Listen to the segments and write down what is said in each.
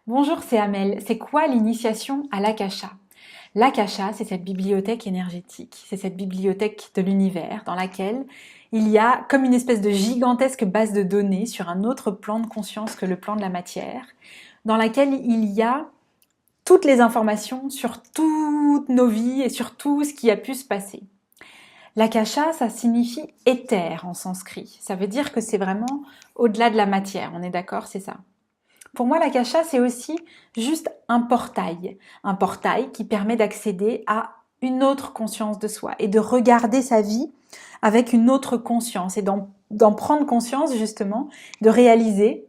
Bonjour, c'est Amel. C'est quoi l'initiation à l'Akasha? L'Akasha, c'est cette bibliothèque énergétique, c'est cette bibliothèque de l'univers dans laquelle il y a comme une espèce de gigantesque base de données sur un autre plan de conscience que le plan de la matière, dans laquelle il y a toutes les informations sur toutes nos vies et sur tout ce qui a pu se passer. L'Akasha, ça signifie éther en sanskrit. Ça veut dire que c'est vraiment au-delà de la matière, on est d'accord, c'est ça. Pour moi, l'Akasha, c'est aussi juste un portail qui permet d'accéder à une autre conscience de soi et de regarder sa vie avec une autre conscience et d'en prendre conscience justement, de réaliser,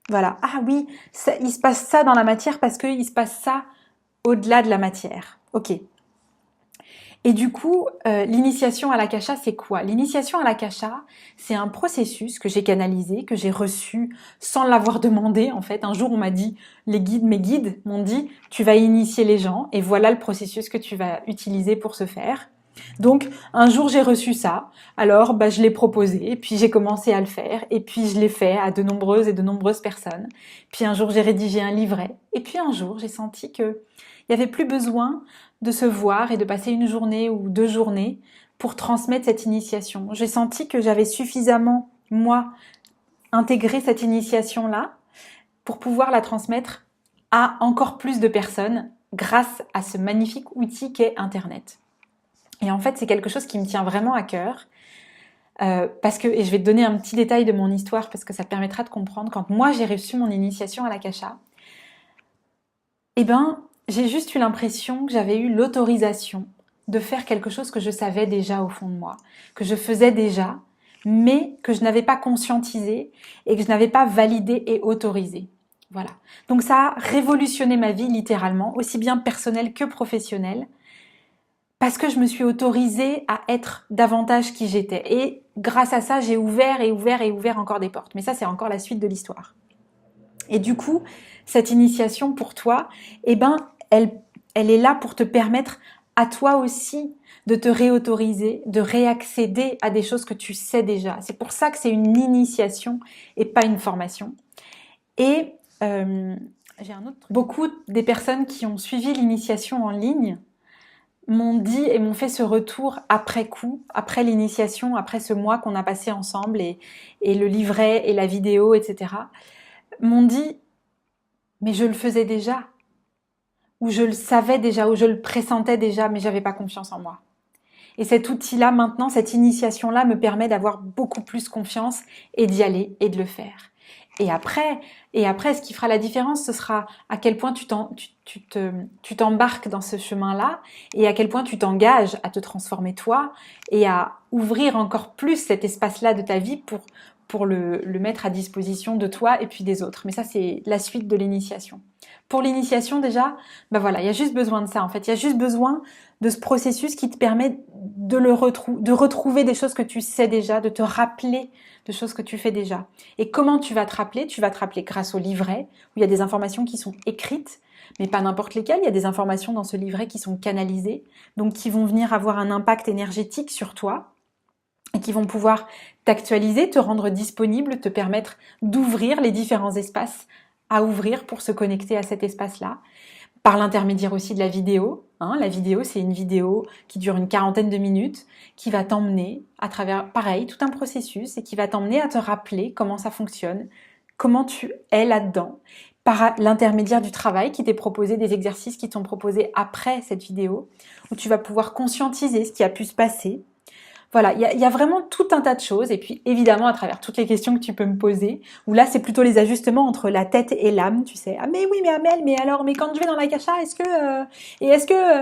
voilà, ah oui, ça, il se passe ça dans la matière parce qu'il se passe ça au-delà de la matière. Ok. Et du coup, l'initiation à l'Akasha, c'est quoi? L'initiation à l'Akasha, c'est un processus que j'ai canalisé, que j'ai reçu sans l'avoir demandé. En fait, un jour, on m'a dit, mes guides m'ont dit, tu vas initier les gens et voilà le processus que tu vas utiliser pour ce faire. Donc, un jour, j'ai reçu ça. Alors, je l'ai proposé, puis j'ai commencé à le faire, et puis je l'ai fait à de nombreuses et de nombreuses personnes. Puis un jour, j'ai rédigé un livret, et puis un jour, j'ai senti que il n'y avait plus besoin de se voir et de passer une journée ou 2 journées pour transmettre cette initiation. J'ai senti que j'avais suffisamment, moi, intégré cette initiation-là pour pouvoir la transmettre à encore plus de personnes grâce à ce magnifique outil qu'est Internet. Et en fait, c'est quelque chose qui me tient vraiment à cœur. Parce que, et je vais te donner un petit détail de mon histoire parce que ça te permettra de comprendre, quand moi j'ai reçu mon initiation à l'Akasha, eh ben, j'ai juste eu l'impression que j'avais eu l'autorisation de faire quelque chose que je savais déjà au fond de moi, que je faisais déjà, mais que je n'avais pas conscientisé et que je n'avais pas validé et autorisé. Voilà. Donc ça a révolutionné ma vie littéralement, aussi bien personnelle que professionnelle, parce que je me suis autorisée à être davantage qui j'étais. Et grâce à ça, j'ai ouvert et ouvert et ouvert encore des portes. Mais ça, c'est encore la suite de l'histoire. Et du coup, cette initiation pour toi, eh ben, elle est là pour te permettre à toi aussi de te réautoriser, de réaccéder à des choses que tu sais déjà. C'est pour ça que c'est une initiation et pas une formation. Et j'ai un autre truc. Beaucoup des personnes qui ont suivi l'initiation en ligne m'ont dit et m'ont fait ce retour après coup, après l'initiation, après ce mois qu'on a passé ensemble et le livret et la vidéo, etc. M'ont dit, mais je le faisais déjà, ou je le savais déjà, ou je le pressentais déjà, mais j'avais pas confiance en moi. Et cet outil-là, maintenant, cette initiation-là me permet d'avoir beaucoup plus confiance et d'y aller et de le faire. Et après, ce qui fera la différence, ce sera à quel point tu t'embarques dans ce chemin-là et à quel point tu t'engages à te transformer toi et à ouvrir encore plus cet espace-là de ta vie pour le mettre à disposition de toi et puis des autres. Mais ça, c'est la suite de l'initiation. Pour l'initiation, déjà, voilà, il y a juste besoin de ça, en fait. Il y a juste besoin de ce processus qui te permet de retrouver des choses que tu sais déjà, de te rappeler de choses que tu fais déjà. Et comment tu vas te rappeler? Tu vas te rappeler grâce au livret, où il y a des informations qui sont écrites, mais pas n'importe lesquelles. Il y a des informations dans ce livret qui sont canalisées, donc qui vont venir avoir un impact énergétique sur toi, et qui vont pouvoir t'actualiser, te rendre disponible, te permettre d'ouvrir les différents espaces à ouvrir pour se connecter à cet espace-là, par l'intermédiaire aussi de la vidéo. La vidéo, c'est une vidéo qui dure une 40aine de minutes, qui va t'emmener à travers, pareil, tout un processus, et qui va t'emmener à te rappeler comment ça fonctionne, comment tu es là-dedans, par l'intermédiaire du travail qui t'est proposé, des exercices qui t'ont proposés après cette vidéo, où tu vas pouvoir conscientiser ce qui a pu se passer. Voilà, il y a vraiment tout un tas de choses, et puis évidemment à travers toutes les questions que tu peux me poser, où là c'est plutôt les ajustements entre la tête et l'âme, tu sais. Ah mais oui, mais Amel, mais alors, mais quand je vais dans l'Akasha,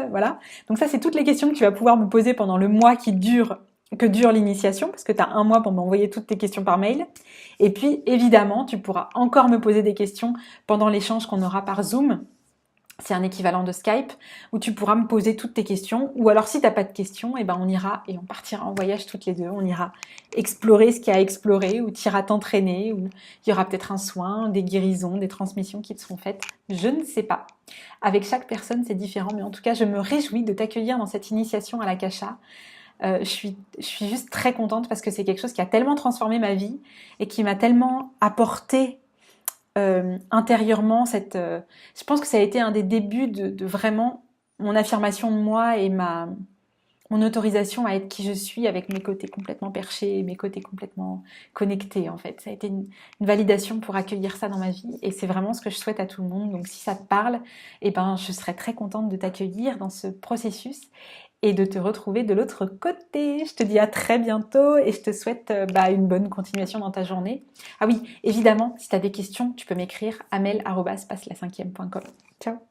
voilà. Donc ça c'est toutes les questions que tu vas pouvoir me poser pendant le mois que dure l'initiation, parce que tu as un mois pour m'envoyer toutes tes questions par mail. Et puis évidemment, tu pourras encore me poser des questions pendant l'échange qu'on aura par Zoom. C'est un équivalent de Skype où tu pourras me poser toutes tes questions. Ou alors si tu n'as pas de questions, on ira et on partira en voyage toutes les deux. On ira explorer ce qu'il y a à explorer, ou tu iras t'entraîner, ou il y aura peut-être un soin, des guérisons, des transmissions qui te seront faites. Je ne sais pas. Avec chaque personne, c'est différent. Mais en tout cas, je me réjouis de t'accueillir dans cette initiation à l'Akasha. Je suis juste très contente parce que c'est quelque chose qui a tellement transformé ma vie et qui m'a tellement apporté intérieurement je pense que ça a été un des débuts de vraiment mon affirmation de moi et mon autorisation à être qui je suis avec mes côtés complètement perchés, mes côtés complètement connectés en fait. Ça a été une validation pour accueillir ça dans ma vie et c'est vraiment ce que je souhaite à tout le monde. Donc si ça te parle, eh ben, je serais très contente de t'accueillir dans ce processus et de te retrouver de l'autre côté. Je te dis à très bientôt et je te souhaite une bonne continuation dans ta journée. Ah oui, évidemment, si tu as des questions, tu peux m'écrire amel@passelascinquième.com. Ciao.